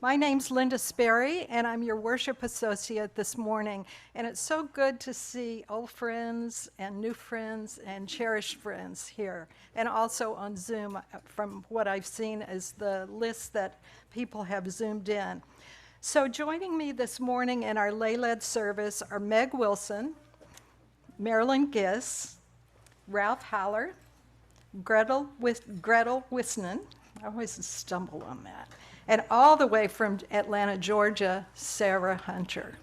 My name's Linda Sperry, and I'm your worship associate this morning. And it's so good to see old friends and new friends and cherished friends here, and also on Zoom. From what I've seen is the list that people have Zoomed in. So joining me this morning in our lay-led service are Meg Wilson, Marilyn Giss, Ralph Haller, Gretel Wisnan. I always stumble on that. And all the way from Atlanta, Georgia, Sarah Hunter.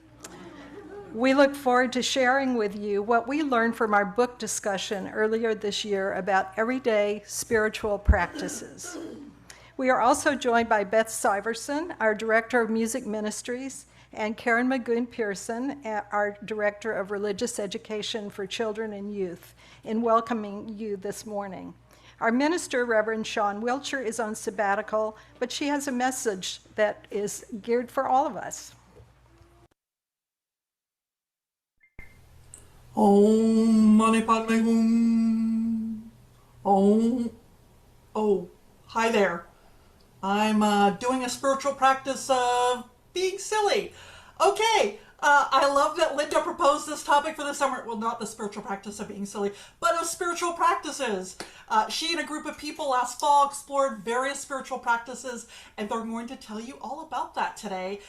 We look forward to sharing with you what we learned from our book discussion earlier this year about everyday spiritual practices. We are also joined by Beth Syverson, our Director of Music Ministries, and Karen Magoon Pearson, our Director of Religious Education for Children and Youth, in welcoming you this morning. Our minister, Reverend Sean Wiltshire, is on sabbatical, but she has a message that is geared for all of us. Om Mani Padme Hum. Om. Oh, hi there. I'm doing a spiritual practice of being silly. Okay, I love that Linda proposed this topic for the summer. Well, not the spiritual practice of being silly, but of spiritual practices. She and a group of people last fall explored various spiritual practices, and they're going to tell you all about that today.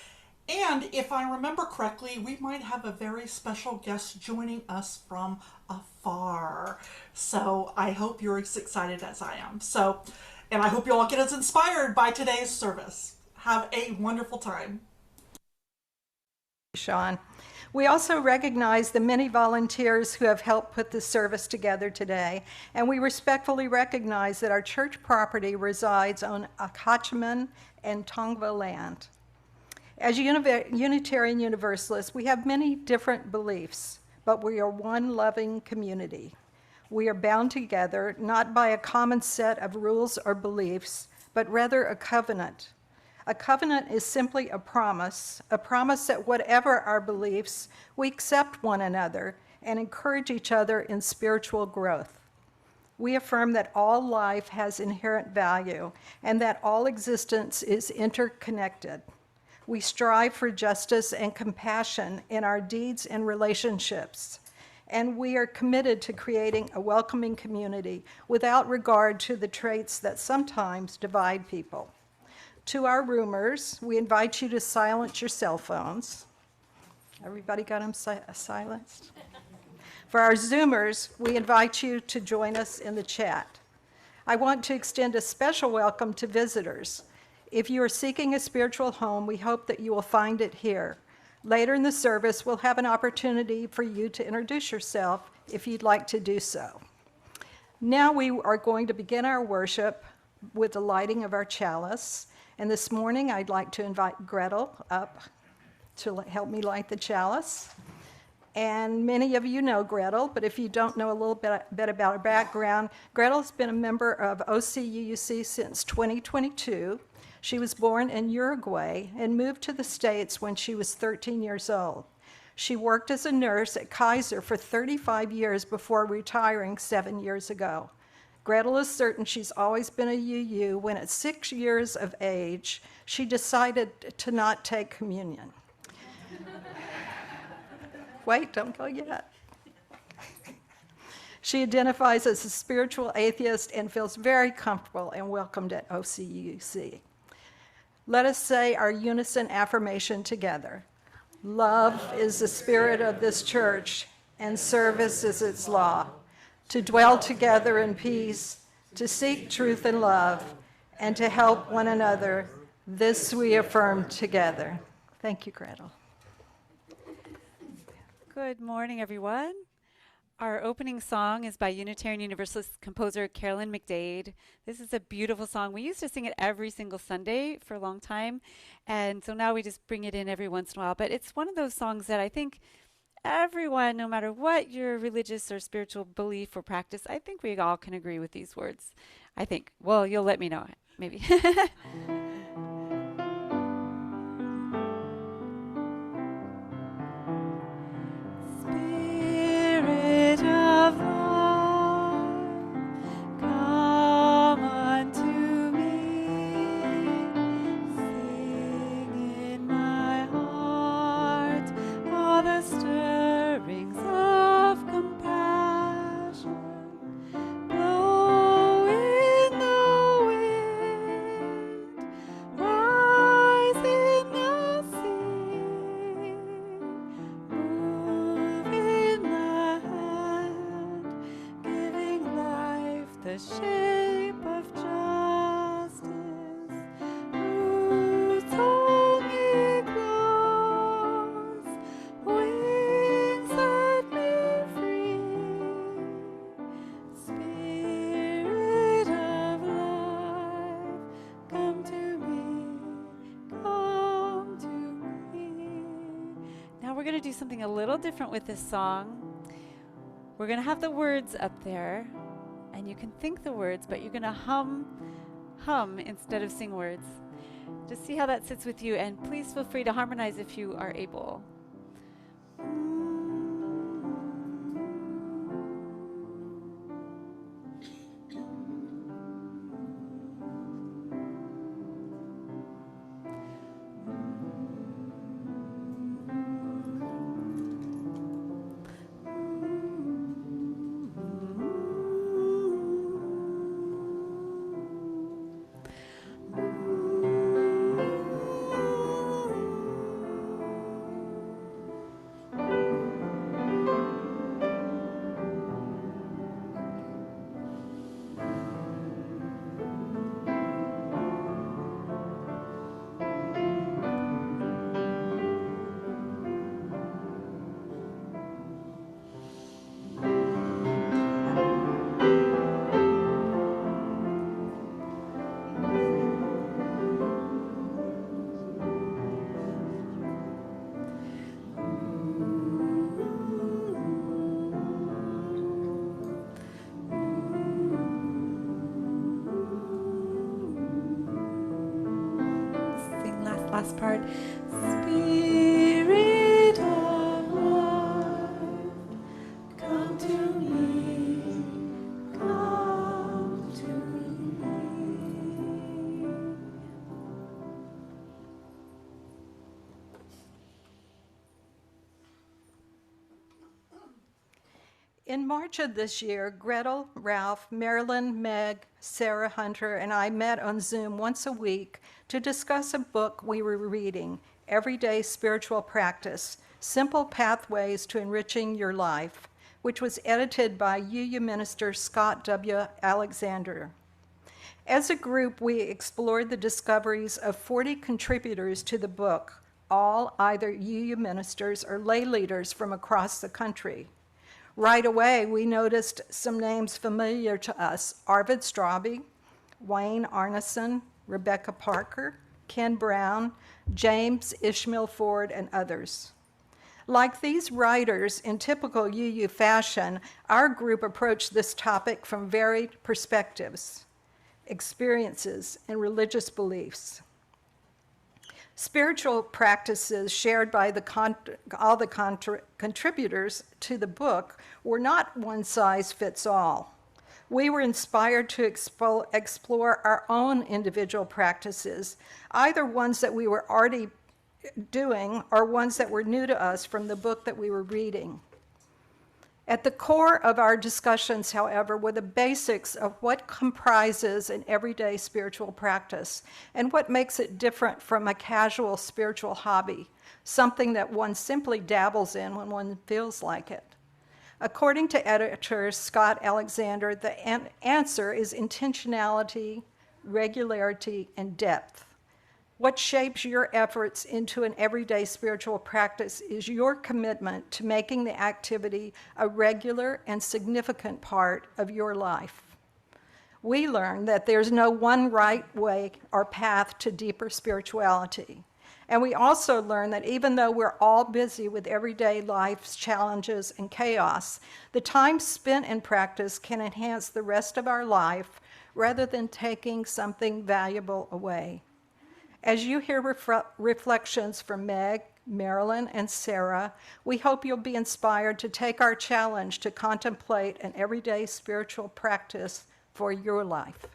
And if I remember correctly, we might have a very special guest joining us from afar. So I hope you're as excited as I am. And I hope you all get as inspired by today's service. Have a wonderful time. Sean. We also recognize the many volunteers who have helped put this service together today, and we respectfully recognize that our church property resides on Akachaman and Tongva land. As Unitarian Universalists, we have many different beliefs, but we are one loving community. We are bound together not by a common set of rules or beliefs, but rather a covenant. A covenant is simply a promise that whatever our beliefs, we accept one another and encourage each other in spiritual growth. We affirm that all life has inherent value and that all existence is interconnected. We strive for justice and compassion in our deeds and relationships, and we are committed to creating a welcoming community without regard to the traits that sometimes divide people. To our roomers, we invite you to silence your cell phones. Everybody got them silenced? For our Zoomers, we invite you to join us in the chat. I want to extend a special welcome to visitors. If you are seeking a spiritual home, we hope that you will find it here. Later in the service, we'll have an opportunity for you to introduce yourself if you'd like to do so. Now we are going to begin our worship with the lighting of our chalice. And this morning, I'd like to invite Gretel up to help me light the chalice. And many of you know Gretel, but if you don't know a little bit about her background, Gretel's been a member of OCUUC since 2022. She was born in Uruguay and moved to the States when she was 13 years old. She worked as a nurse at Kaiser for 35 years before retiring 7 years ago. Gretel is certain she's always been a UU when at 6 years of age, she decided to not take communion. Wait, don't go yet. She identifies as a spiritual atheist and feels very comfortable and welcomed at OCUC. Let us say our unison affirmation together. Love is the spirit of this church, and service is its law. To dwell together in peace, to seek truth and love, and to help one another. This we affirm together. Thank you, Gretel. Good morning, everyone. Our opening song is by Unitarian Universalist composer Carolyn McDade. This is a beautiful song. We used to sing it every single Sunday for a long time, and so now we just bring it in every once in a while. But it's one of those songs that I think everyone, no matter what your religious or spiritual belief or practice, I think we all can agree with these words. I think. Well, you'll let me know, maybe. Spirit of love, come unto me, sing we're going to do something a little different with this song. We're going to have the words up there, and you can think the words, but you're going to hum instead of sing words. Just see how that sits with you, and please feel free to harmonize if you are able. Sing last part. Spirit of life, come to me, come to me. In March of this year, Gretel, Ralph, Marilyn, Meg, Sarah Hunter, and I met on Zoom once a week to discuss a book we were reading, Everyday Spiritual Practice, Simple Pathways to Enriching Your Life, which was edited by UU minister Scott W. Alexander. As a group, we explored the discoveries of 40 contributors to the book, all either UU ministers or lay leaders from across the country. Right away, we noticed some names familiar to us: Arvid Straube, Wayne Arneson, Rebecca Parker, Ken Brown, James Ishmael Ford, and others. Like these writers, in typical UU fashion, our group approached this topic from varied perspectives, experiences, and religious beliefs. Spiritual practices shared by all the contributors to the book were not one size fits all. We were inspired to explore our own individual practices, either ones that we were already doing or ones that were new to us from the book that we were reading. At the core of our discussions, however, were the basics of what comprises an everyday spiritual practice and what makes it different from a casual spiritual hobby, something that one simply dabbles in when one feels like it. According to editor Scott Alexander, the answer is intentionality, regularity, and depth. What shapes your efforts into an everyday spiritual practice is your commitment to making the activity a regular and significant part of your life. We learned that there's no one right way or path to deeper spirituality. And we also learned that even though we're all busy with everyday life's challenges and chaos, the time spent in practice can enhance the rest of our life rather than taking something valuable away. As you hear reflections from Meg, Marilyn, and Sarah, we hope you'll be inspired to take our challenge to contemplate an everyday spiritual practice for your life.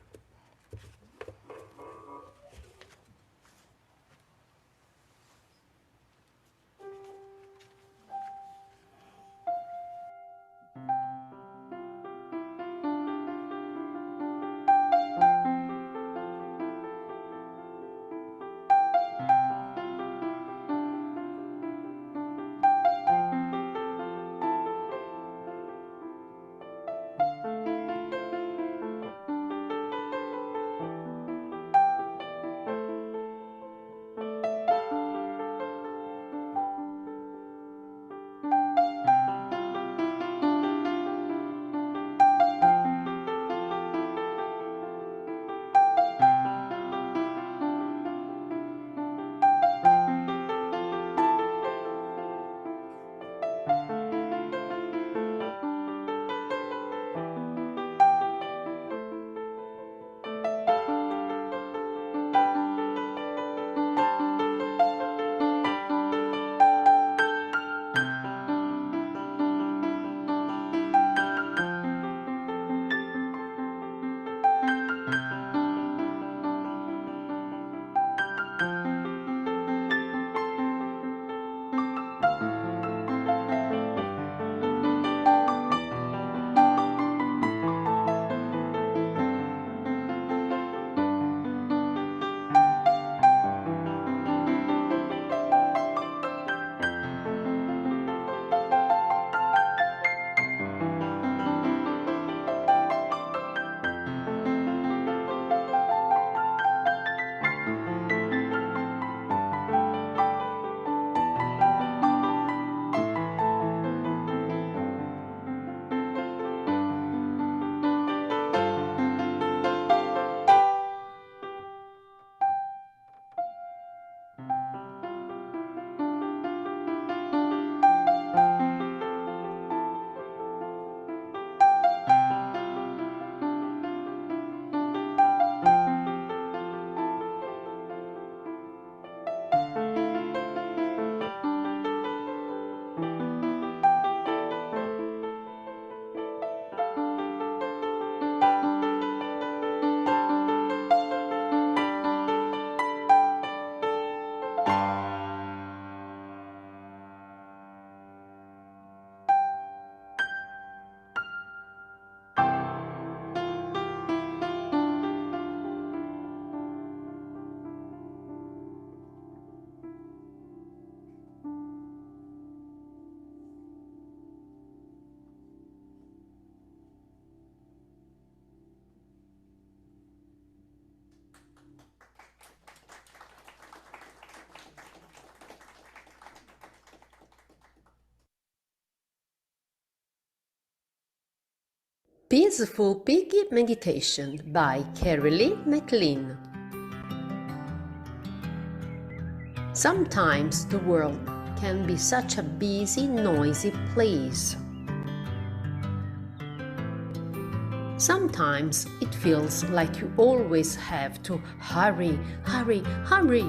Peaceful Piggy Meditation by Carrie McLean. Sometimes the world can be such a busy, noisy place. Sometimes it feels like you always have to hurry, hurry, hurry.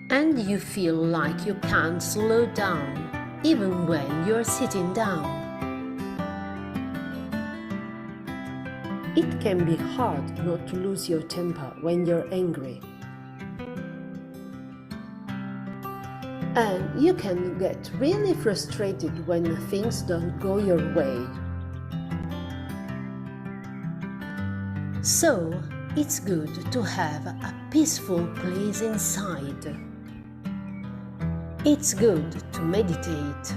And you feel like you can't slow down, even when you're sitting down. It can be hard not to lose your temper when you're angry. And you can get really frustrated when things don't go your way. So, it's good to have a peaceful place inside. It's good to meditate.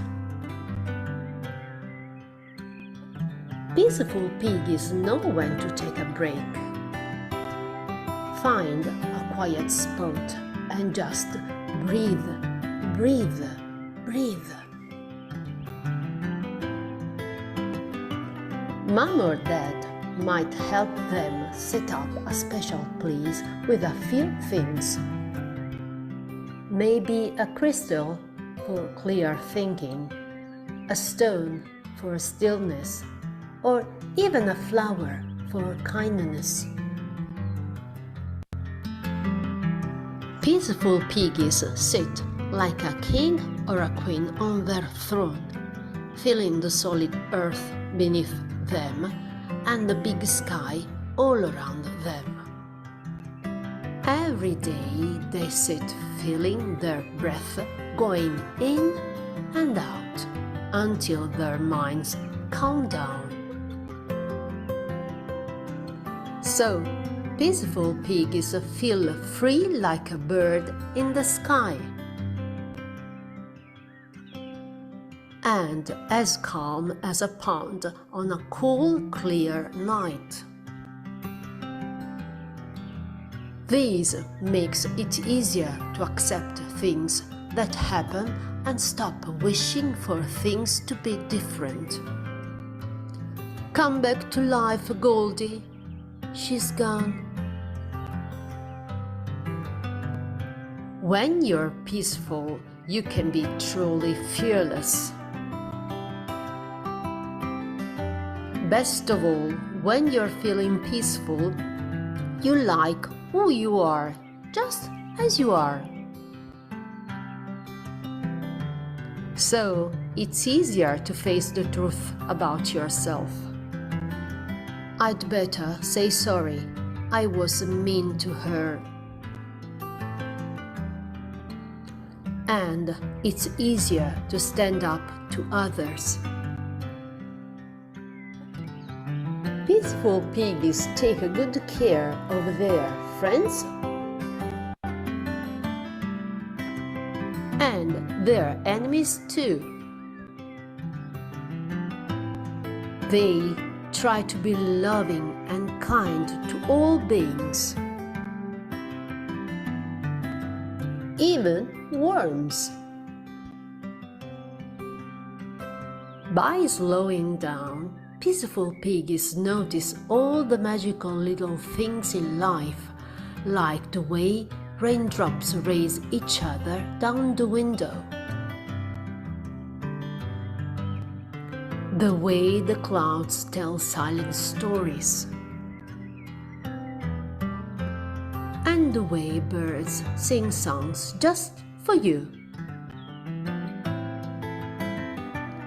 Peaceful piggies know when to take a break. Find a quiet spot and just breathe, breathe, breathe. Mom or Dad might help them set up a special place with a few things. Maybe a crystal for clear thinking, a stone for stillness, or even a flower for kindness. Peaceful piggies sit like a king or a queen on their throne, feeling the solid earth beneath them and the big sky all around them. Every day they sit feeling their breath going in and out until their minds calm down. So, peaceful piggies feel free like a bird in the sky, and as calm as a pond on a cool, clear night. This makes it easier to accept things that happen and stop wishing for things to be different. Come back to life, Goldie. She's gone. When you're peaceful, you can be truly fearless. Best of all, when you're feeling peaceful, you like who you are, just as you are. So, it's easier to face the truth about yourself. I'd better say sorry. I was mean to her. And it's easier to stand up to others. Peaceful piggies take good care of their friends and their enemies too. They try to be loving and kind to all beings, even worms. By slowing down, peaceful piggies notice all the magical little things in life, like the way raindrops raise each other down the window, the way the clouds tell silent stories, and the way birds sing songs just for you.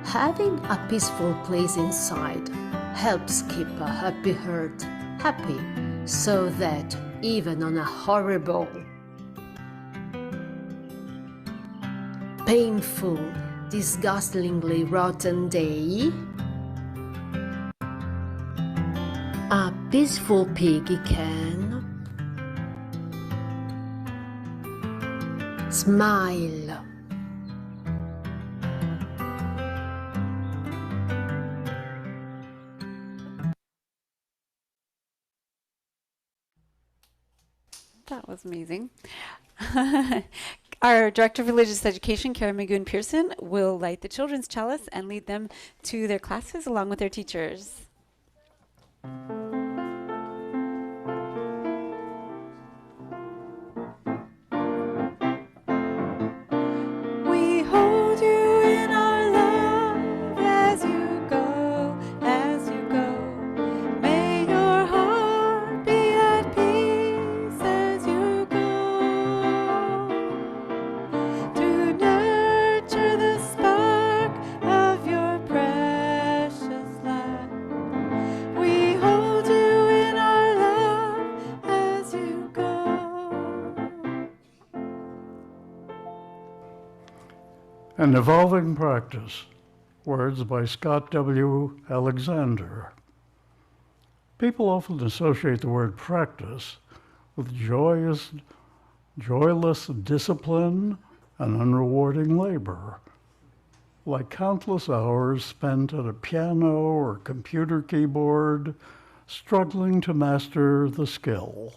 Having a peaceful place inside helps keep a happy heart happy, so that even on a horrible, painful, disgustingly rotten day, a peaceful piggy can smile. That was amazing. Our Director of Religious Education, Karen Magoon Pearson, will light the children's chalice and lead them to their classes along with their teachers. We hold you in our love as you go, as you go. May your heart be at peace as you go. To nurture the spark of your precious life. We hold you in our love as you go. An Evolving Practice. Words by Scott W. Alexander. People often associate the word practice with joyless discipline and unrewarding labor, like countless hours spent at a piano or computer keyboard, struggling to master the skill.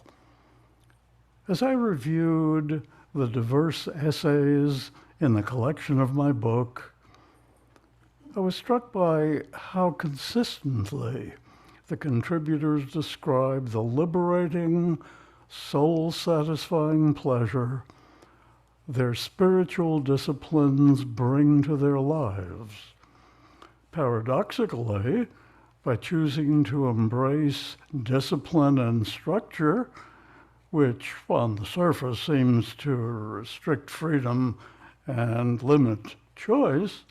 As I reviewed the diverse essays in the collection of my book, I was struck by how consistently the contributors describe the liberating, soul-satisfying pleasure their spiritual disciplines bring to their lives. Paradoxically, by choosing to embrace discipline and structure, which on the surface seems to restrict freedom and limit choice,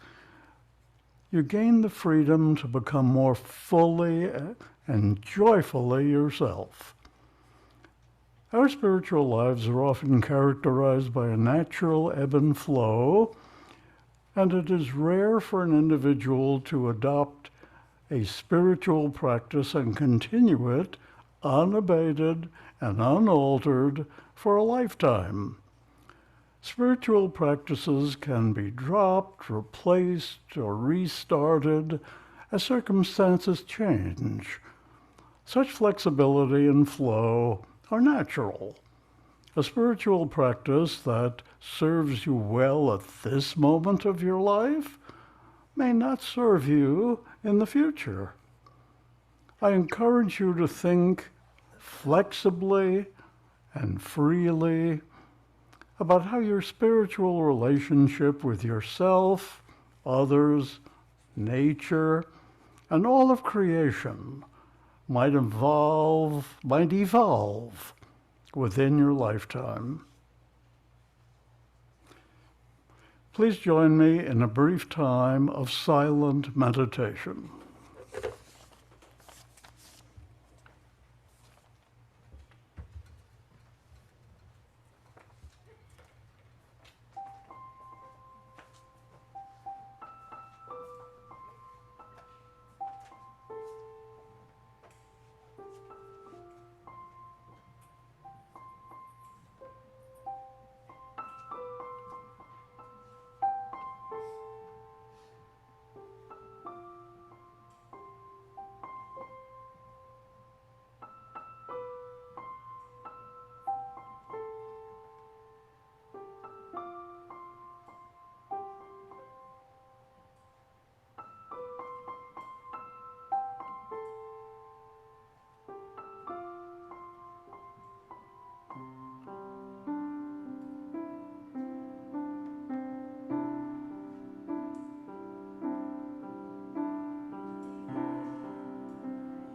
you gain the freedom to become more fully and joyfully yourself. Our spiritual lives are often characterized by a natural ebb and flow, and it is rare for an individual to adopt a spiritual practice and continue it unabated and unaltered for a lifetime. Spiritual practices can be dropped, replaced, or restarted as circumstances change. Such flexibility and flow are natural. A spiritual practice that serves you well at this moment of your life may not serve you in the future. I encourage you to think flexibly and freely about how your spiritual relationship with yourself, others, nature, and all of creation might evolve within your lifetime. Please join me in a brief time of silent meditation.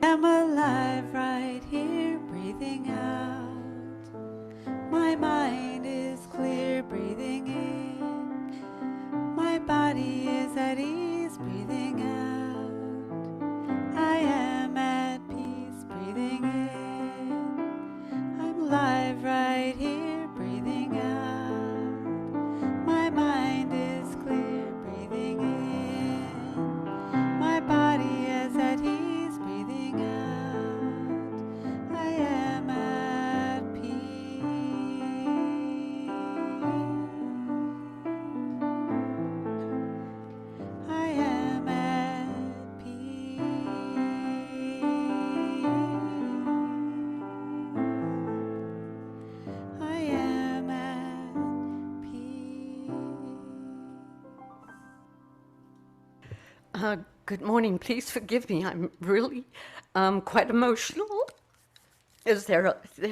I'm alive right here, breathing out. My mind is clear, breathing in. My body is at ease, breathing out. I am at peace, breathing in. I'm alive right here, breathing out. My mind is clear, breathing in. My body is at ease, breathing out. I am at peace. I Good morning. Please forgive me. I'm really quite emotional. There's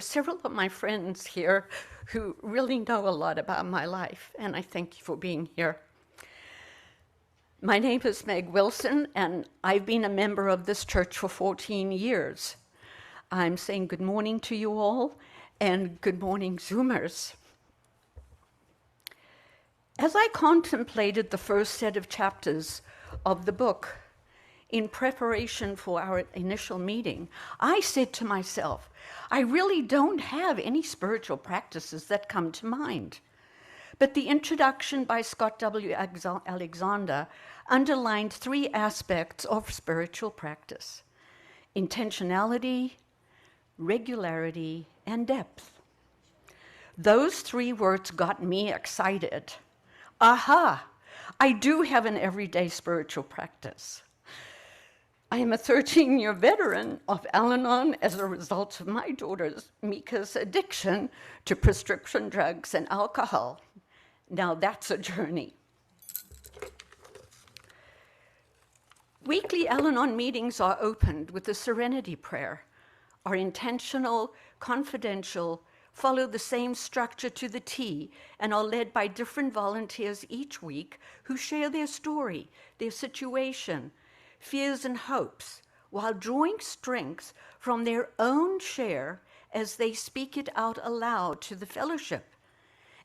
several of my friends here who really know a lot about my life, and I thank you for being here. My name is Meg Wilson, and I've been a member of this church for 14 years. I'm saying good morning to you all, and good morning, Zoomers. As I contemplated the first set of chapters of the book in preparation for our initial meeting, I said to myself, I really don't have any spiritual practices that come to mind. But the introduction by Scott W. Alexander underlined 3 aspects of spiritual practice: intentionality, regularity, and depth. Those 3 words got me excited. Aha! I do have an everyday spiritual practice. I am a 13-year veteran of Al-Anon as a result of my daughter Mika's addiction to prescription drugs and alcohol. Now that's a journey. Weekly Al-Anon meetings are opened with the Serenity Prayer, are intentional, confidential, follow the same structure to the T, and are led by different volunteers each week who share their story, their situation, fears and hopes, while drawing strength from their own share as they speak it out aloud to the fellowship,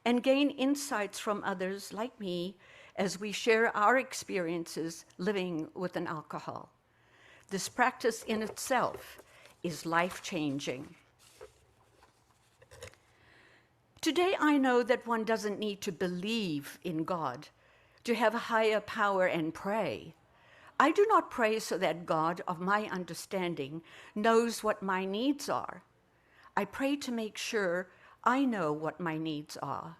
and gain insights from others like me as we share our experiences living with an alcohol. This practice in itself is life-changing. Today, I know that one doesn't need to believe in God to have a higher power and pray. I do not pray so that God, of my understanding, knows what my needs are. I pray to make sure I know what my needs are.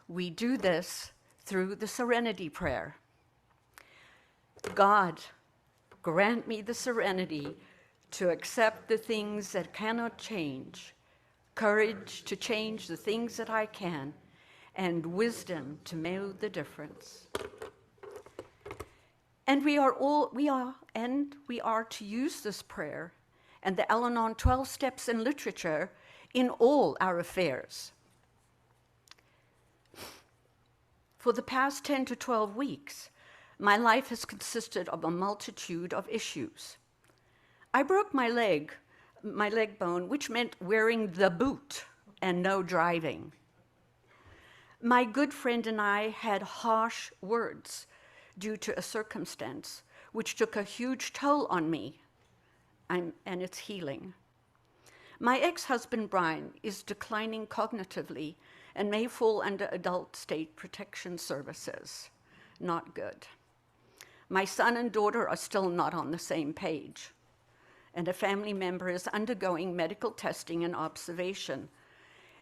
We do this through the Serenity Prayer. God, grant me the serenity to accept the things that cannot change, courage to change the things that I can, and wisdom to know the difference. And we are to use this prayer and the Al-Anon 12 steps in literature in all our affairs. For the past 10 to 12 weeks, my life has consisted of a multitude of issues. I broke my leg bone, which meant wearing the boot and no driving. My good friend and I had harsh words due to a circumstance which took a huge toll on me, and it's healing. My ex-husband, Brian, is declining cognitively and may fall under adult state protection services. Not good. My son and daughter are still not on the same page, and a family member is undergoing medical testing and observation.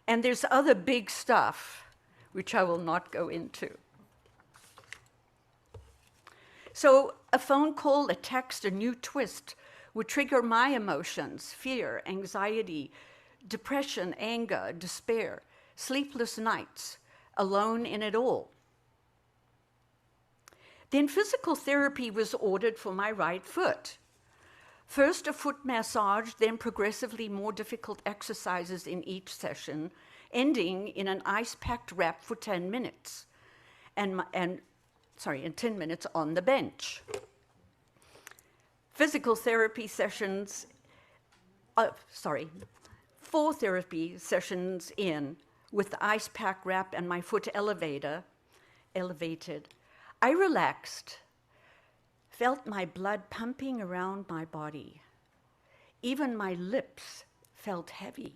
And there's other big stuff, which I will not go into. So a phone call, a text, a new twist would trigger my emotions: fear, anxiety, depression, anger, despair, sleepless nights, alone in it all. Then physical therapy was ordered for my right foot. First a foot massage, then progressively more difficult exercises in each session, ending in an ice-packed wrap for 10 minutes, and 10 minutes on the bench. Physical therapy sessions, 4 therapy sessions in, with the ice pack wrap and my foot elevated, I relaxed, felt my blood pumping around my body. Even my lips felt heavy.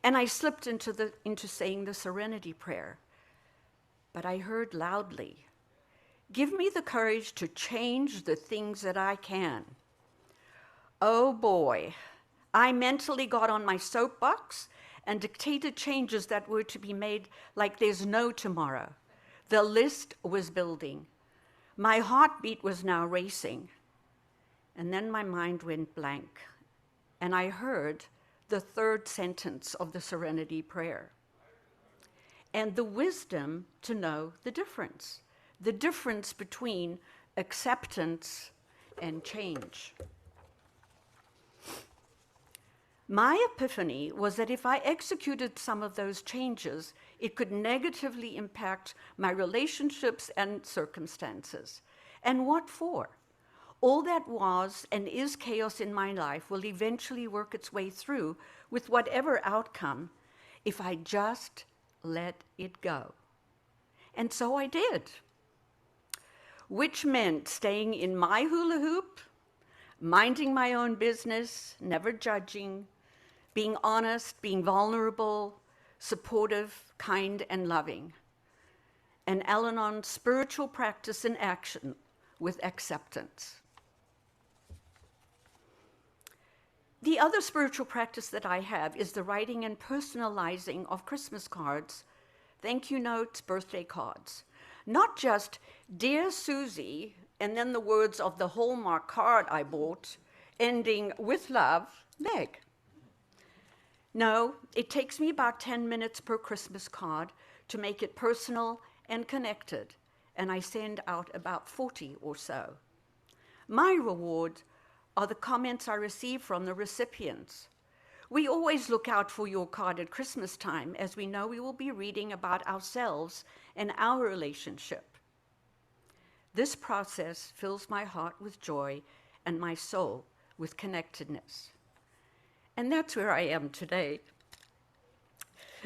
And I slipped into saying the Serenity Prayer. But I heard loudly, "Give me the courage to change the things that I can." Oh boy, I mentally got on my soapbox and dictated changes that were to be made like there's no tomorrow. The list was building. My heartbeat was now racing. And then my mind went blank, and I heard the 3rd sentence of the Serenity Prayer. And the wisdom to know the difference between acceptance, and change. My epiphany was that if I executed some of those changes, it could negatively impact my relationships and circumstances. And what for? All that was and is chaos in my life will eventually work its way through with whatever outcome if I just let it go. And so I did, which meant staying in my hula hoop, minding my own business, never judging, being honest, being vulnerable, supportive, kind, and loving. And Al-Anon's spiritual practice in action with acceptance. The other spiritual practice that I have is the writing and personalizing of Christmas cards, thank you notes, birthday cards. Not just, Dear Susie, and then the words of the Hallmark card I bought, ending with love, Meg. No, it takes me about 10 minutes per Christmas card to make it personal and connected, and I send out about 40 or so. My reward are the comments I receive from the recipients. We always look out for your card at Christmas time, as we know we will be reading about ourselves and our relationship. This process fills my heart with joy and my soul with connectedness. And that's where I am today,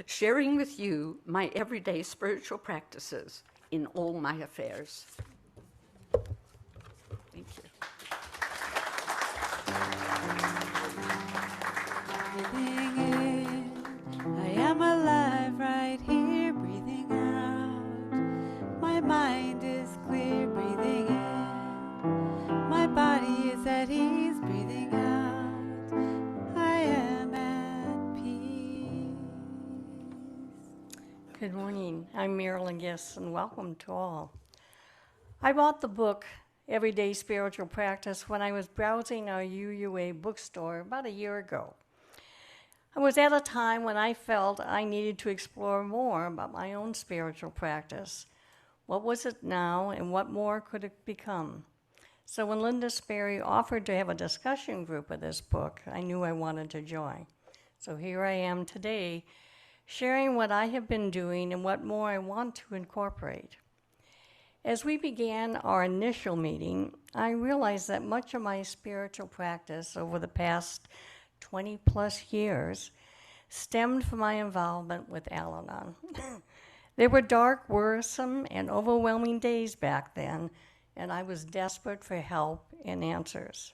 sharing with you my everyday spiritual practices in all my affairs. Thank you. Breathing in, I am alive right here, breathing out. My mind is clear, breathing in. My body is at ease, breathing out. I am at peace. Good morning. I'm Marilyn Giss, and welcome to all. I bought the book Everyday Spiritual Practice when I was browsing our UUA bookstore about a year ago. I was at a time when I felt I needed to explore more about my own spiritual practice. What was it now, and what more could it become? So when Linda Sperry offered to have a discussion group of this book, I knew I wanted to join. So here I am today, sharing what I have been doing and what more I want to incorporate. As we began our initial meeting, I realized that much of my spiritual practice over the past 20 plus years stemmed from my involvement with Al-Anon. There were dark, worrisome, and overwhelming days back then, and I was desperate for help and answers.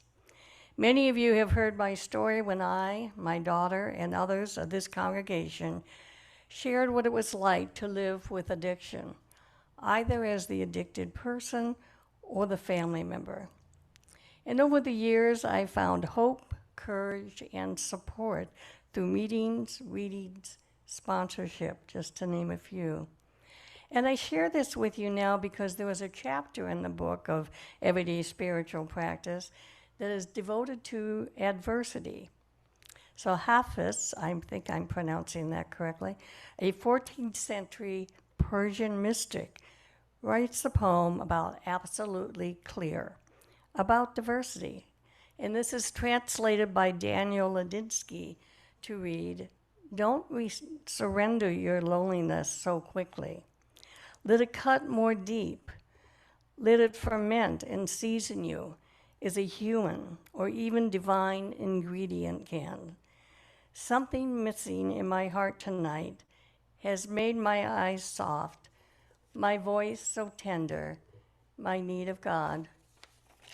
Many of you have heard my story when I, my daughter, and others of this congregation shared what it was like to live with addiction, either as the addicted person or the family member. And over the years, I found hope, courage, and support through meetings, readings, sponsorship, just to name a few. And I share this with you now because there was a chapter in the book of Everyday Spiritual Practice that is devoted to adversity. So Hafiz, I think I'm pronouncing that correctly, a 14th century Persian mystic, writes a poem about absolutely clear, about diversity. And this is translated by Daniel Ladinsky to read, don't surrender your loneliness so quickly. Let it cut more deep. Let it ferment and season you as a human or even divine ingredient can. Something missing in my heart tonight has made my eyes soft, my voice so tender, my need of God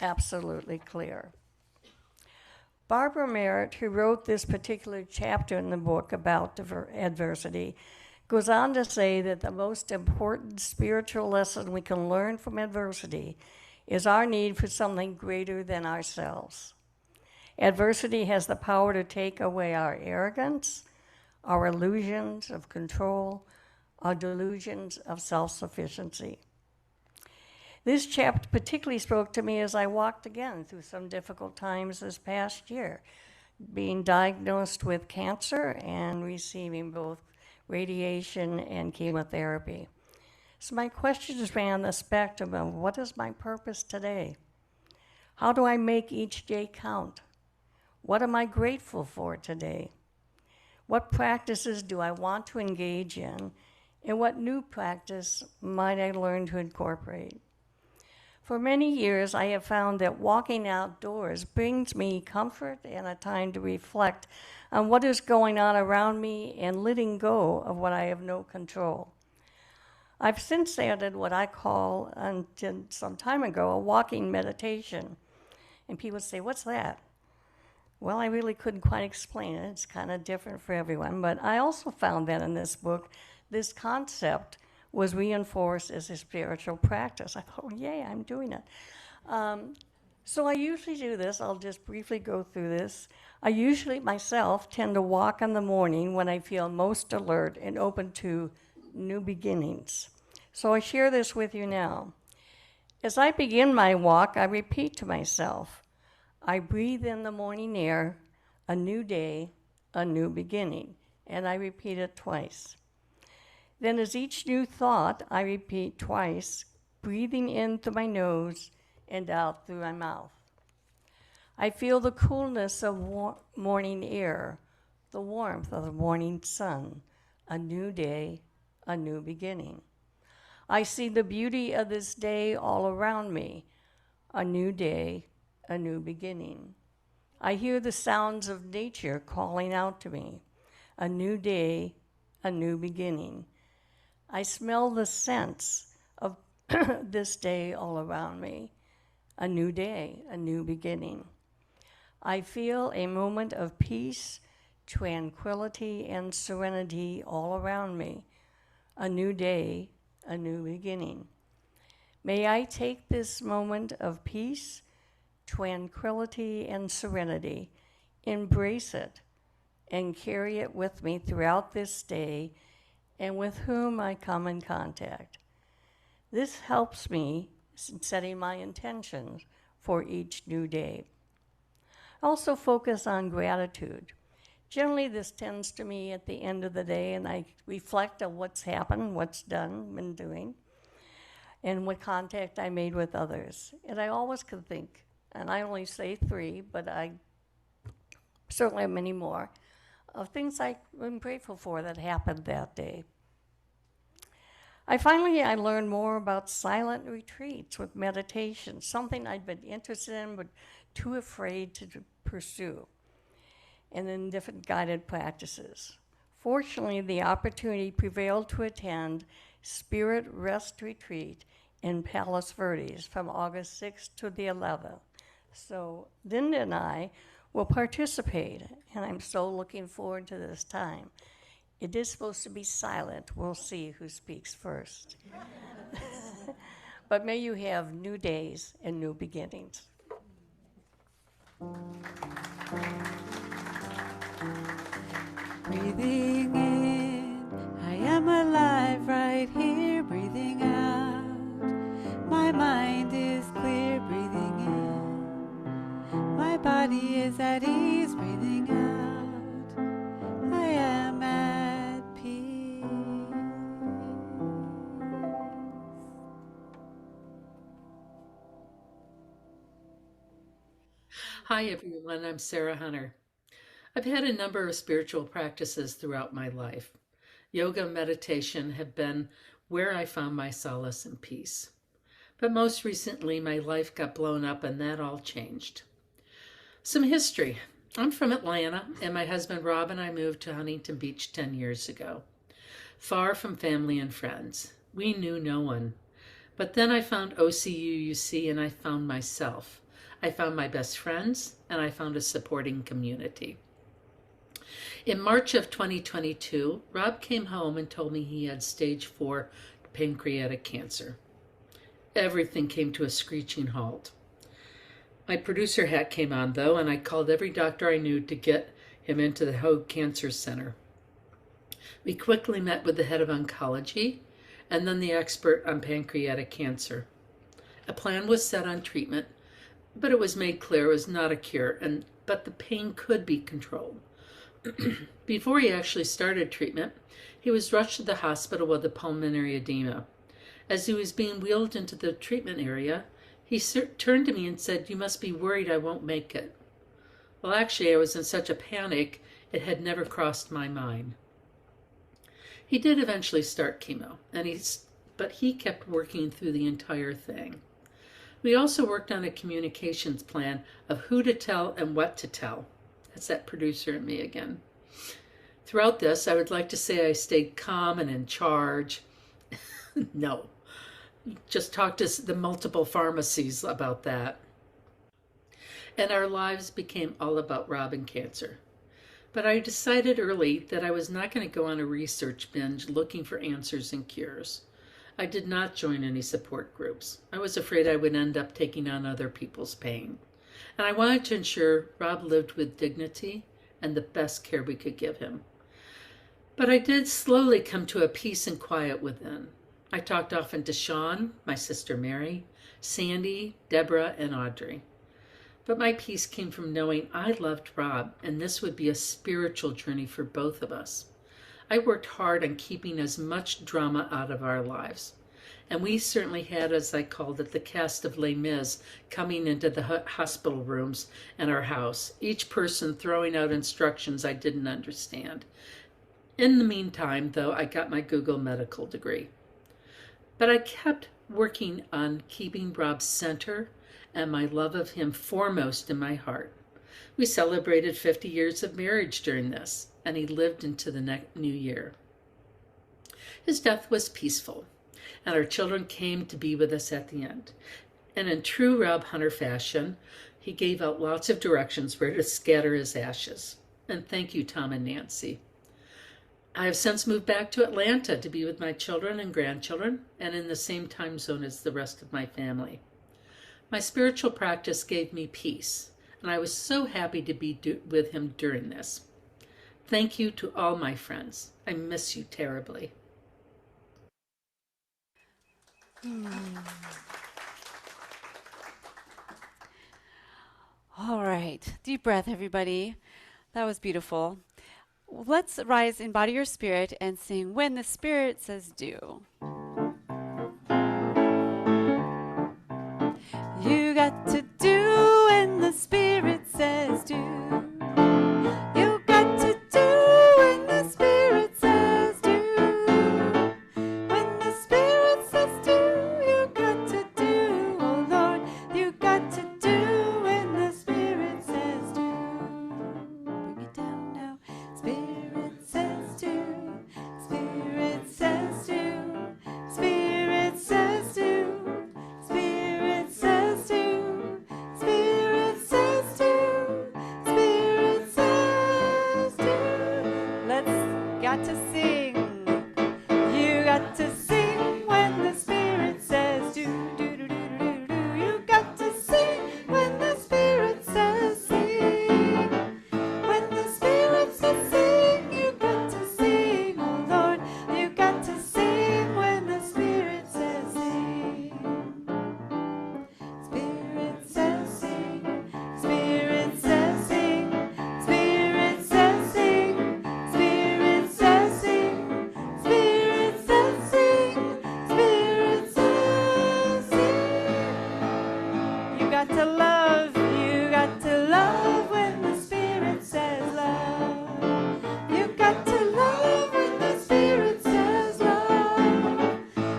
absolutely clear. Barbara Merritt, who wrote this particular chapter in the book about adversity, goes on to say that the most important spiritual lesson we can learn from adversity is our need for something greater than ourselves. Adversity has the power to take away our arrogance, our illusions of control, our delusions of self-sufficiency. This chapter particularly spoke to me as I walked again through some difficult times this past year, being diagnosed with cancer and receiving both radiation and chemotherapy. So my questions ran the spectrum of what is my purpose today? How do I make each day count? What am I grateful for today? What practices do I want to engage in? And what new practice might I learn to incorporate? For many years, I have found that walking outdoors brings me comfort and a time to reflect on what is going on around me and letting go of what I have no control. I've since added what I call, until some time ago, a walking meditation. And people say, what's that? Well, I really couldn't quite explain it. It's kind of different for everyone. But I also found that in this book, this concept was reinforced as a spiritual practice. I thought, oh, yay, I'm doing it. So I usually do this. I'll just briefly go through this. I usually, myself, tend to walk in the morning when I feel most alert and open to new beginnings. So I share this with you now. As I begin my walk, I repeat to myself, I breathe in the morning air, a new day, a new beginning. And I repeat it twice. Then as each new thought, I repeat twice, breathing in through my nose and out through my mouth. I feel the coolness of morning air, the warmth of the morning sun, a new day, a new beginning. I see the beauty of this day all around me, a new day, a new beginning. I hear the sounds of nature calling out to me, a new day, a new beginning. I smell the scents of this day all around me, a new day, a new beginning. I feel a moment of peace, tranquility, and serenity all around me, a new day, a new beginning. May I take this moment of peace, tranquility, and serenity, embrace it, and carry it with me throughout this day and with whom I come in contact. This helps me in setting my intentions for each new day. Also focus on gratitude. Generally, this tends to me at the end of the day, and I reflect on what's happened, what's done, been doing, and what contact I made with others. And I always can think, and I only say 3, but I certainly have many more, of things I'm grateful for that happened that day. I learned more about silent retreats with meditation, something I'd been interested in but too afraid to pursue, and then different guided practices. Fortunately, the opportunity prevailed to attend Spirit Rest Retreat in Palos Verdes from August 6th to the 11th. So Linda and I will participate, and I'm so looking forward to this time. It is supposed to be silent. We'll see who speaks first. But may you have new days and new beginnings. Breathing in, I am alive right here. Breathing out, my mind is clear. Breathing in, my body is at ease. Breathing out, I am at peace. Hi, everyone. I'm Sarah Hunter. I've had a number of spiritual practices throughout my life. Yoga and meditation have been where I found my solace and peace. But most recently, my life got blown up and that all changed. Some history. I'm from Atlanta, and my husband Rob and I moved to Huntington Beach 10 years ago. Far from family and friends. We knew no one. But then I found OCUUC and I found myself. I found my best friends, and I found a supporting community. In March of 2022, Rob came home and told me he had stage 4 pancreatic cancer. Everything came to a screeching halt. My producer hat came on, though, and I called every doctor I knew to get him into the Hoag Cancer Center. We quickly met with the head of oncology and then the expert on pancreatic cancer. A plan was set on treatment, but it was made clear it was not a cure, but the pain could be controlled. Before he actually started treatment, he was rushed to the hospital with a pulmonary edema. As he was being wheeled into the treatment area, he turned to me and said, "You must be worried I won't make it." Well, actually, I was in such a panic, it had never crossed my mind. He did eventually start chemo, but he kept working through the entire thing. We also worked on a communications plan of who to tell and what to tell. That's that producer in me again. Throughout this, I would like to say I stayed calm and in charge. No, just talk to the multiple pharmacies about that. And our lives became all about Rob and cancer. But I decided early that I was not going to go on a research binge looking for answers and cures. I did not join any support groups. I was afraid I would end up taking on other people's pain. And I wanted to ensure Rob lived with dignity and the best care we could give him. But I did slowly come to a peace and quiet within. I talked often to Sean, my sister Mary, Sandy, Deborah, and Audrey. But my peace came from knowing I loved Rob, and this would be a spiritual journey for both of us. I worked hard on keeping as much drama out of our lives. And we certainly had, as I called it, the cast of Les Mis coming into the hospital rooms and our house, each person throwing out instructions I didn't understand. In the meantime, though, I got my Google medical degree. But I kept working on keeping Rob center and my love of him foremost in my heart. We celebrated 50 years of marriage during this, and he lived into the new year. His death was peaceful, and our children came to be with us at the end. And in true Rob Hunter fashion, he gave out lots of directions where to scatter his ashes. And thank you, Tom and Nancy. I have since moved back to Atlanta to be with my children and grandchildren, and in the same time zone as the rest of my family. My spiritual practice gave me peace, and I was so happy to be with him during this. Thank you to all my friends. I miss you terribly. All right. Deep breath, everybody. That was beautiful. Let's rise, embody your spirit, and sing When the Spirit Says Do. You got to do when the Spirit says do. You got to do when the Spirit says do. When the Spirit says do, you got to do. Oh Lord, you got to do when the Spirit says do. Bring it down now. Spirit says do. Spirit says do. Spirit says do. Spirit says do. Spirit says do. Spirit says do. Got to sing. You got to sing when the Spirit says do. Do do do do do. You got to sing when the Spirit says sing. When the Spirit says sing, you got to sing. Oh Lord, you got to sing when the Spirit says sing. Spirit says sing. Spirit says sing. Spirit says sing. Spirit says sing. Spirit says sing. Spirit says sing. You got to love. You got to love when the Spirit says love. You got to love when the Spirit says love.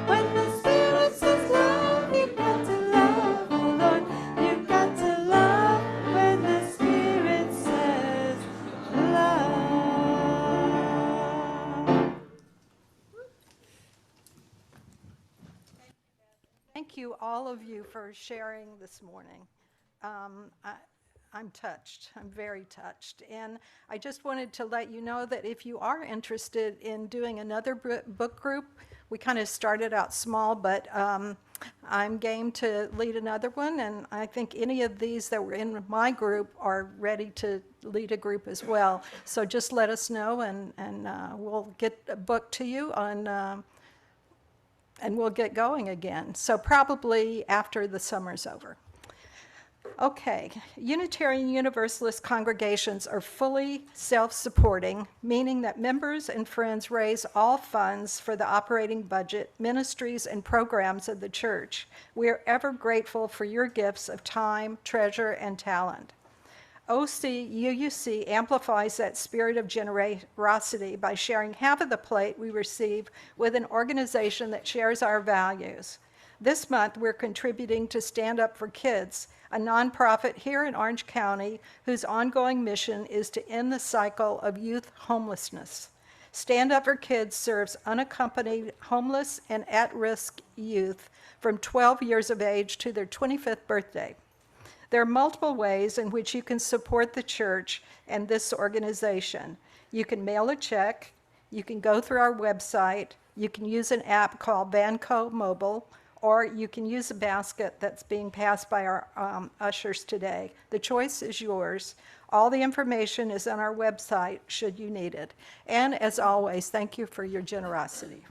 When the Spirit says love, you got to love. Oh Lord, you got to love when the Spirit says love. Thank you, all of you, for sharing this morning. I'm touched. I'm very touched. And I just wanted to let you know that if you are interested in doing another book group, we kind of started out small, but I'm game to lead another one. And I think any of these that were in my group are ready to lead a group as well. So just let us know, and we'll get a book to you on. And we'll get going again. So probably after the summer's over. Okay, Unitarian Universalist congregations are fully self-supporting, meaning that members and friends raise all funds for the operating budget, ministries, and programs of the church. We are ever grateful for your gifts of time, treasure, and talent. OCUUC amplifies that spirit of generosity by sharing half of the plate we receive with an organization that shares our values. This month, we're contributing to Stand Up for Kids, a nonprofit here in Orange County whose ongoing mission is to end the cycle of youth homelessness. Stand Up for Kids serves unaccompanied homeless and at-risk youth from 12 years of age to their 25th birthday. There are multiple ways in which you can support the church and this organization. You can mail a check, you can go through our website, you can use an app called Banco Mobile, or you can use a basket that's being passed by our ushers today. The choice is yours. All the information is on our website should you need it. And as always, thank you for your generosity.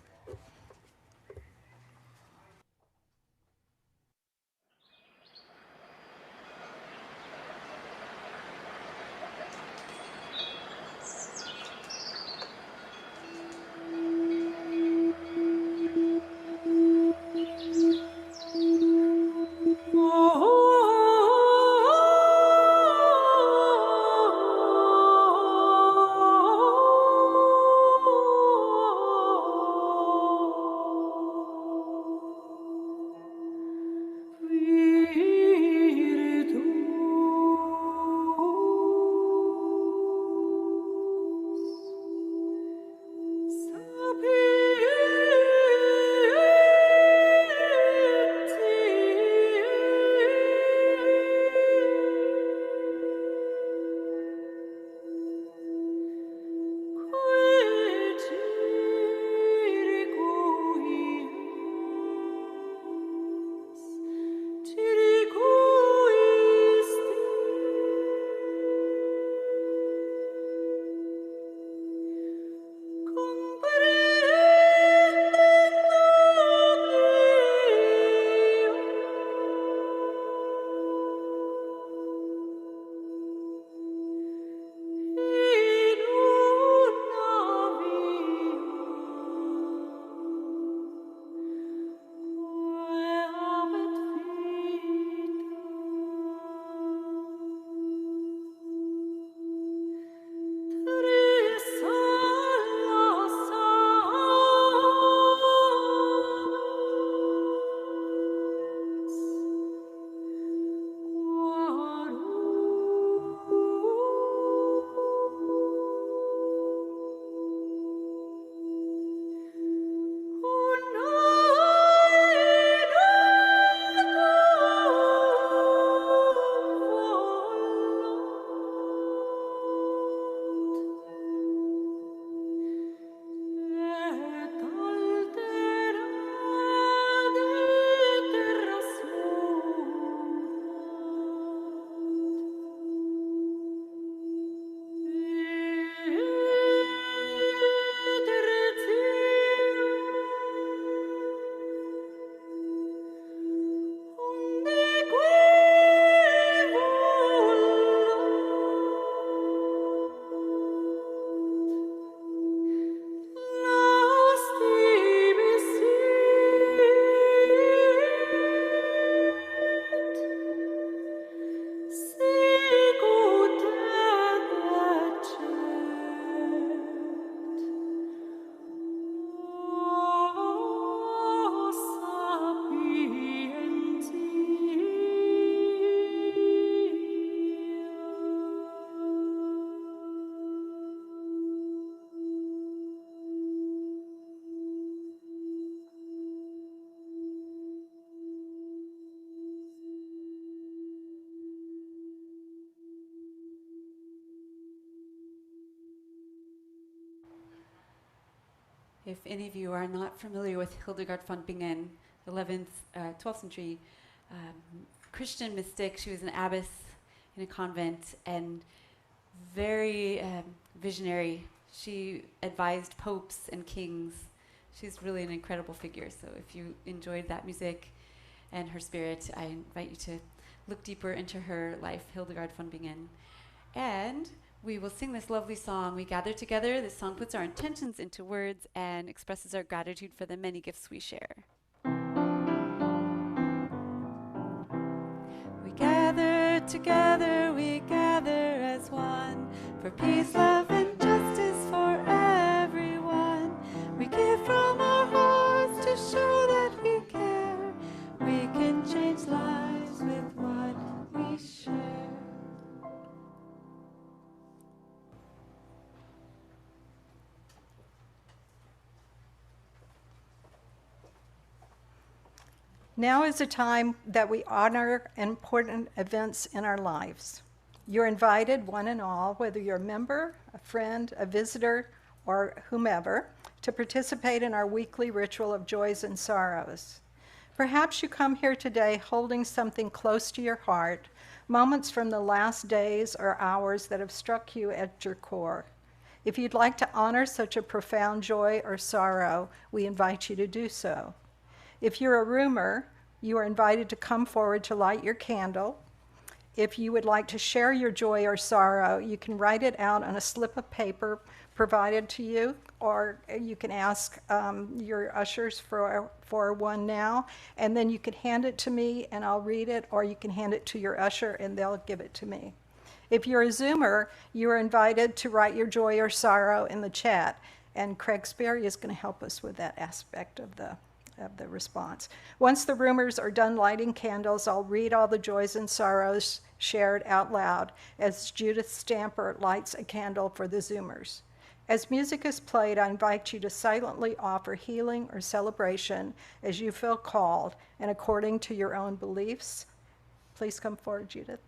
If any of you are not familiar with Hildegard von Bingen, 11th, 12th century Christian mystic, she was an abbess in a convent and very visionary. She advised popes and kings. She's really an incredible figure. So if you enjoyed that music and her spirit, I invite you to look deeper into her life, Hildegard von Bingen. And we will sing this lovely song. We gather together. This song puts our intentions into words and expresses our gratitude for the many gifts we share. We gather together, we gather as one, for peace, love, and justice for everyone. We give from our hearts to show that we care. We can change lives with what we share. Now is a time that we honor important events in our lives. You're invited, one and all, whether you're a member, a friend, a visitor, or whomever, to participate in our weekly ritual of joys and sorrows. Perhaps you come here today holding something close to your heart, moments from the last days or hours that have struck you at your core. If you'd like to honor such a profound joy or sorrow, we invite you to do so. If you're a roomer, you are invited to come forward to light your candle. If you would like to share your joy or sorrow, you can write it out on a slip of paper provided to you, or you can ask your ushers for one now, and then you can hand it to me and I'll read it, or you can hand it to your usher and they'll give it to me. If you're a Zoomer, you are invited to write your joy or sorrow in the chat, and Craig Sperry is going to help us with that aspect of the response. Once the roomers are done lighting candles, I'll read all the joys and sorrows shared out loud as Judith Stamper lights a candle for the Zoomers. As music is played, I invite you to silently offer healing or celebration as you feel called and according to your own beliefs. Please come forward, Judith.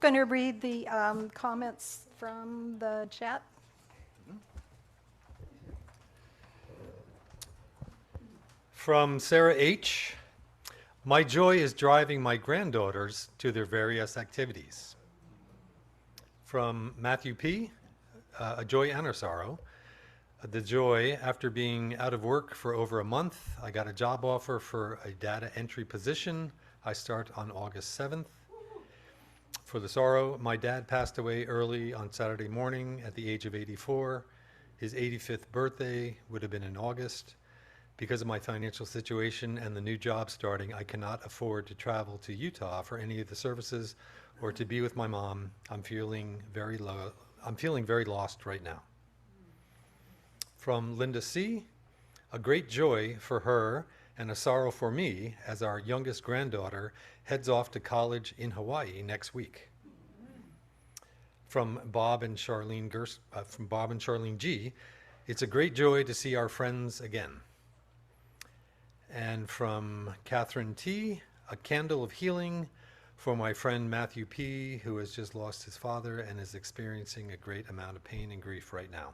Going to read the comments from the chat. From Sarah H. My joy is driving my granddaughters to their various activities. From Matthew P. A joy and a sorrow. The joy, after being out of work for over a month, I got a job offer for a data entry position. I start on August 7th. For the sorrow, my dad passed away early on Saturday morning at the age of 84. His 85th birthday would have been in August. Because of my financial situation and the new job starting, I cannot afford to travel to Utah for any of the services or to be with my mom. I'm feeling very lost right now. From Linda C. A great joy for her and a sorrow for me as our youngest granddaughter heads off to college in Hawaii next week. From Bob and Charlene G. It's a great joy to see our friends again. And from Catherine T., a candle of healing for my friend Matthew P., who has just lost his father and is experiencing a great amount of pain and grief right now.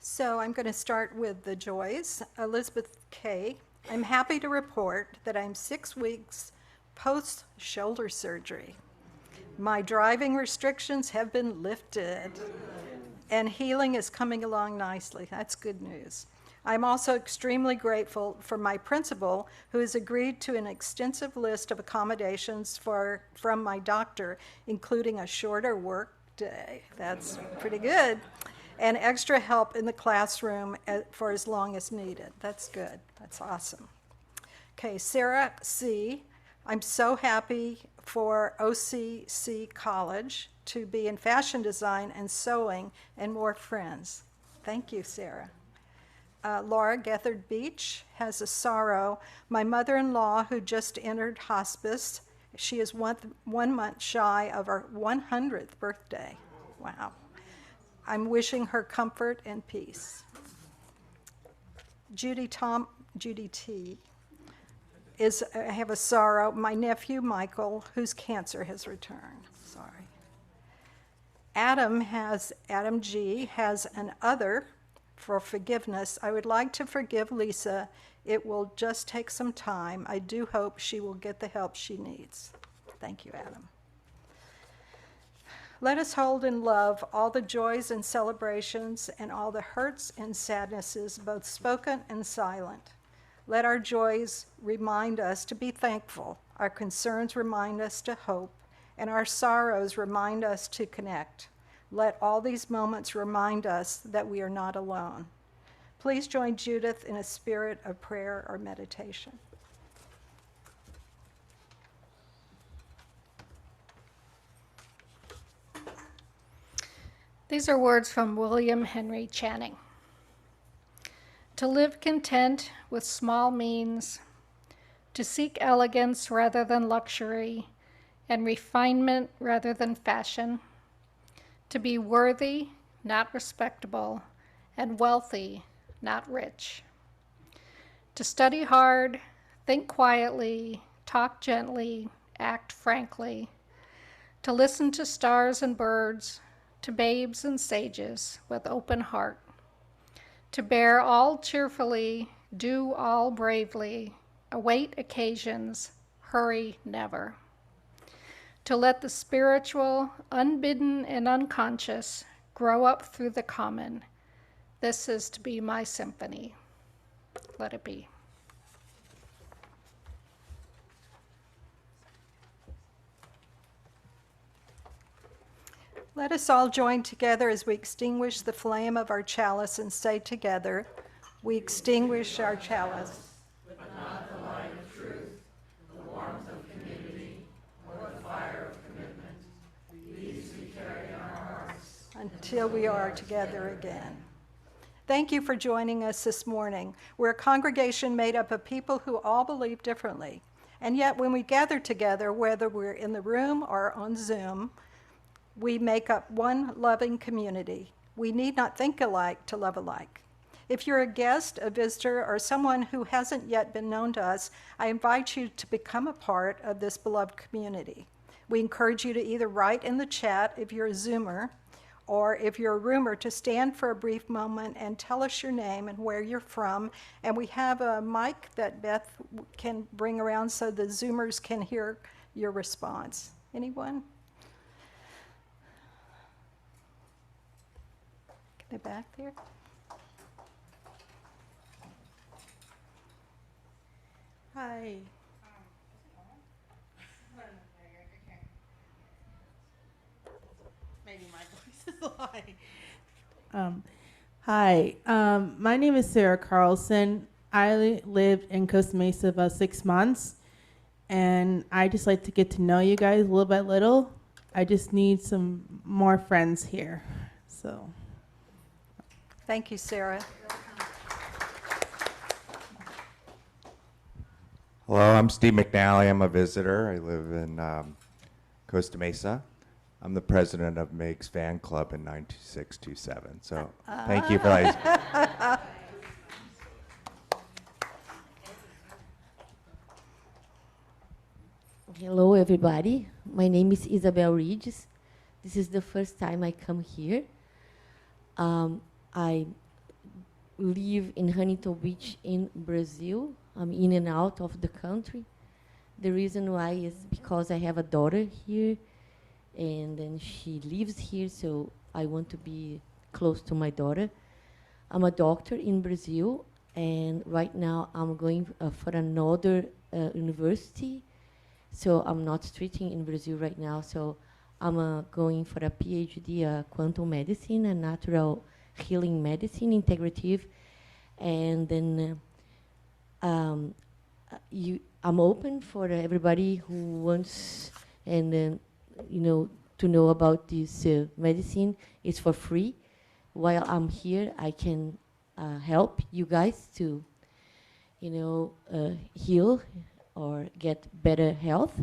So I'm going to start with the joys. Elizabeth K. I'm happy to report that I'm 6 weeks post-shoulder surgery. My driving restrictions have been lifted, and healing is coming along nicely. That's good news. I'm also extremely grateful for my principal, who has agreed to an extensive list of accommodations from my doctor, including a shorter work day. That's pretty good. And extra help in the classroom for as long as needed. That's good. That's awesome. Okay, Sarah C. I'm so happy for OCUUC College to be in fashion design and sewing and more friends. Thank you, Sarah. Laura Gethard Beach has a sorrow. My mother-in-law, who just entered hospice, she is 1 month shy of her 100th birthday. Wow. I'm wishing her comfort and peace. Judy T. I have a sorrow. My nephew, Michael, whose cancer has returned. Sorry. Adam G. has an other for forgiveness. I would like to forgive Lisa. It will just take some time. I do hope she will get the help she needs. Thank you, Adam. Let us hold in love all the joys and celebrations and all the hurts and sadnesses, both spoken and silent. Let our joys remind us to be thankful, our concerns remind us to hope, and our sorrows remind us to connect. Let all these moments remind us that we are not alone. Please join Judith in a spirit of prayer or meditation. These are words from William Henry Channing. To live content with small means, to seek elegance rather than luxury, and refinement rather than fashion, to be worthy, not respectable, and wealthy, not rich. To study hard, think quietly, talk gently, act frankly, to listen to stars and birds, to babes and sages with open heart, to bear all cheerfully, do all bravely, await occasions, hurry never. To let the spiritual, unbidden and unconscious, grow up through the common. This is to be my symphony. Let it be. Let us all join together as we extinguish the flame of our chalice and say together, we extinguish our chalice. Until we are together again. Thank you for joining us this morning. We're a congregation made up of people who all believe differently. And yet when we gather together, whether we're in the room or on Zoom, we make up one loving community. We need not think alike to love alike. If you're a guest, a visitor, or someone who hasn't yet been known to us, I invite you to become a part of this beloved community. We encourage you to either write in the chat if you're a Zoomer, or if you're a roomer, to stand for a brief moment and tell us your name and where you're from. And we have a mic that Beth can bring around so the Zoomers can hear your response. Anyone? They're back there. Hi. Maybe my voice is high. Hi, my name is Sarah Carlson. I lived in Costa Mesa about 6 months, and I just like to get to know you guys little by little. I just need some more friends here, so. Thank you, Sarah. Hello, I'm Steve McNally. I'm a visitor. I live in Costa Mesa. I'm the president of Meg's fan club in 92627. So thank you for that. Hello, everybody. My name is Isabel Regis. This is the first time I come here. I live in Huntington Beach in Brazil. I'm in and out of the country. The reason why is because I have a daughter here, and then she lives here, so I want to be close to my daughter. I'm a doctor in Brazil, and right now I'm going for another university. So I'm not treating in Brazil right now. So I'm going for a PhD, quantum medicine and natural healing medicine, integrative. And then I'm open for everybody who wants and to know about this medicine. It's for free. While I'm here, I can help you guys to, heal or get better health.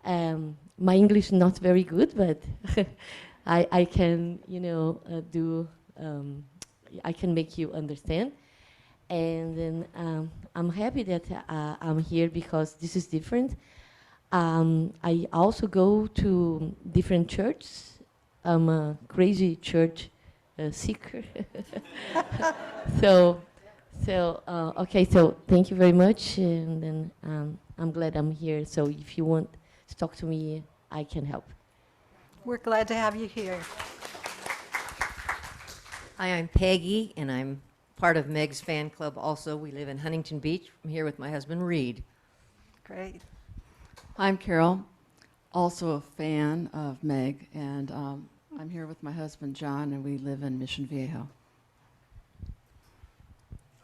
My English is not very good, but I can, I can make you understand. And then I'm happy that I'm here because this is different. I also go to different churches. I'm a crazy church seeker. Okay, so thank you very much, and then I'm glad I'm here. So if you want to talk to me, I can help. We're glad to have you here. Hi, I'm Peggy, and I'm part of Meg's fan club also. We live in Huntington Beach. I'm here with my husband, Reed. Great. I'm Carol, also a fan of Meg, and I'm here with my husband, John, and we live in Mission Viejo.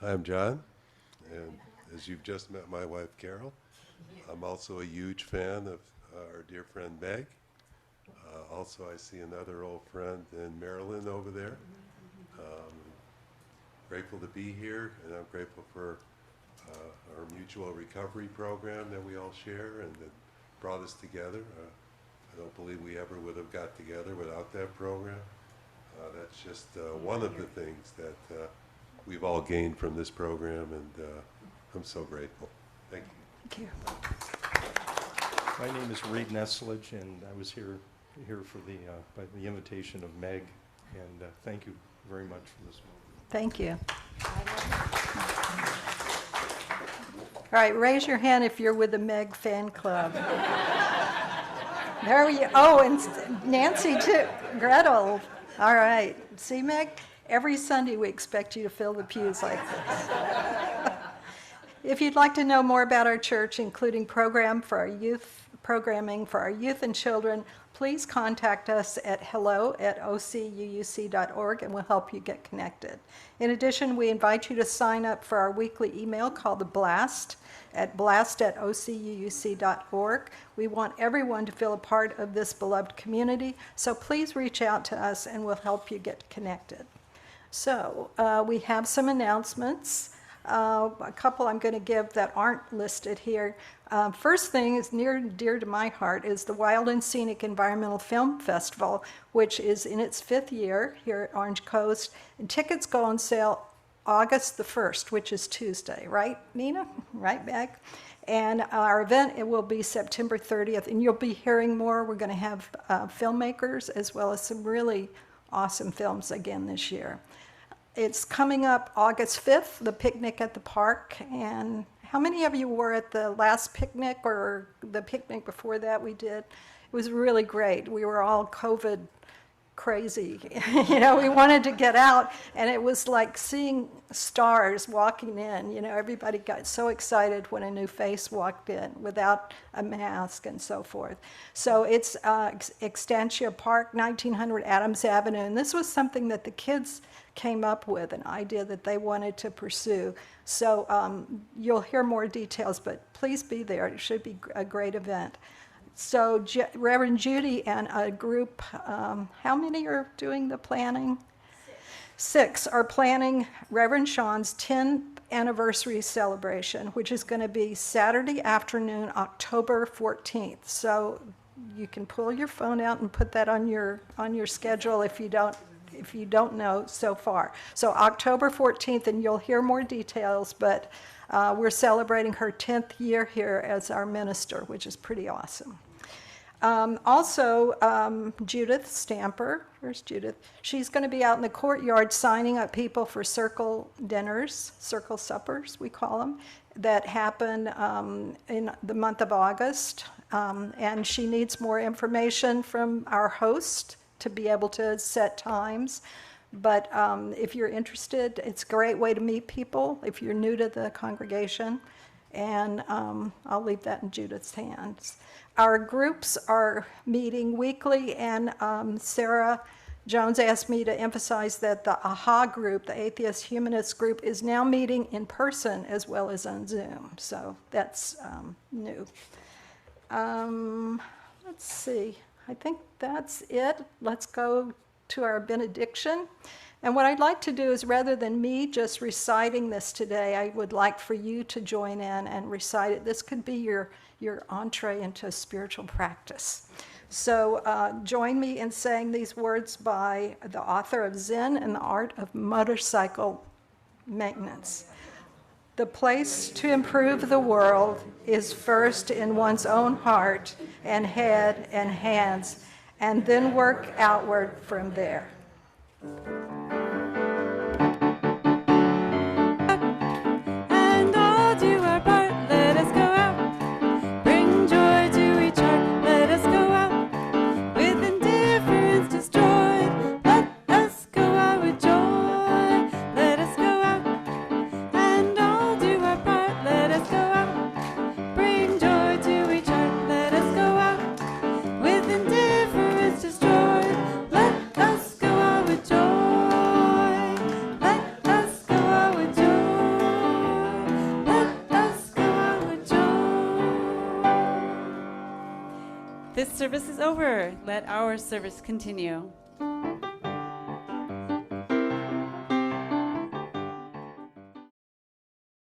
Hi, I'm John, and as you've just met my wife, Carol, I'm also a huge fan of our dear friend Meg. Also, I see another old friend in Maryland over there. Grateful to be here, and I'm grateful for our mutual recovery program that we all share and that brought us together. I don't believe we ever would have got together without that program. That's just one of the things that we've all gained from this program, and I'm so grateful. Thank you. Thank you. My name is Reed Nesledge, and I was here for by the invitation of Meg, and thank you very much for this moment. Thank you. All right, raise your hand if you're with the Meg fan club. There we go. Oh, and Nancy too. Gretel. All right. See, Meg? Every Sunday we expect you to fill the pews like this. If you'd like to know more about our church, including programming for our youth and children, please contact us at hello@ocuuc.org, and we'll help you get connected. In addition, we invite you to sign up for our weekly email called The Blast at blast@ocuuc.org. We want everyone to feel a part of this beloved community, so please reach out to us and we'll help you get connected. So we have some announcements. A couple I'm going to give that aren't listed here. First thing is near and dear to my heart is the Wild and Scenic Environmental Film Festival, which is in its 5th year here at Orange Coast. And tickets go on sale August the 1st, which is Tuesday, right, Nina? Right, Meg? And our event, it will be September 30th, and you'll be hearing more. We're going to have filmmakers as well as some really awesome films again this year. It's coming up August 5th, the picnic at the park. And how many of you were at the last picnic or the picnic before that we did? It was really great. We were all COVID crazy. You know, we wanted to get out, and it was like seeing stars walking in. You know, everybody got so excited when a new face walked in without a mask and so forth. So it's Extensia Park, 1900 Adams Avenue, and this was something that the kids came up with, an idea that they wanted to pursue. So you'll hear more details, but please be there. It should be a great event. So Reverend Judy and a group, how many are doing the planning? Six are planning Reverend Sean's 10th anniversary celebration, which is going to be Saturday afternoon, October 14th. So you can pull your phone out and put that on your schedule if you don't know so far. So October 14th, and you'll hear more details, but we're celebrating her 10th year here as our minister, which is pretty awesome. Also, Judith Stamper, where's Judith? She's going to be out in the courtyard signing up people for circle dinners, circle suppers, we call them, that happen in the month of August. And she needs more information from our host to be able to set times. But if you're interested, it's a great way to meet people if you're new to the congregation. And I'll leave that in Judith's hands. Our groups are meeting weekly, and Sarah Jones asked me to emphasize that the AHA group, the Atheist Humanist group, is now meeting in person as well as on Zoom. So that's new. Let's see. I think that's it. Let's go to our benediction. And what I'd like to do is, rather than me just reciting this today, I would like for you to join in and recite it. This could be your entree into spiritual practice. So join me in saying these words by the author of Zen and the Art of Motorcycle Maintenance. The place to improve the world is first in one's own heart and head and hands, and then work outward from there. And all do our part, let us go out. Bring joy to each heart, let us go out. With indifference destroyed, let us go out with joy. Let us go out. And all do our part, let us go out. Bring joy to each heart, let us go out. With indifference destroyed, let us go out with joy. Let us go out with joy. Let us go out with joy. This service is over. Let our service continue.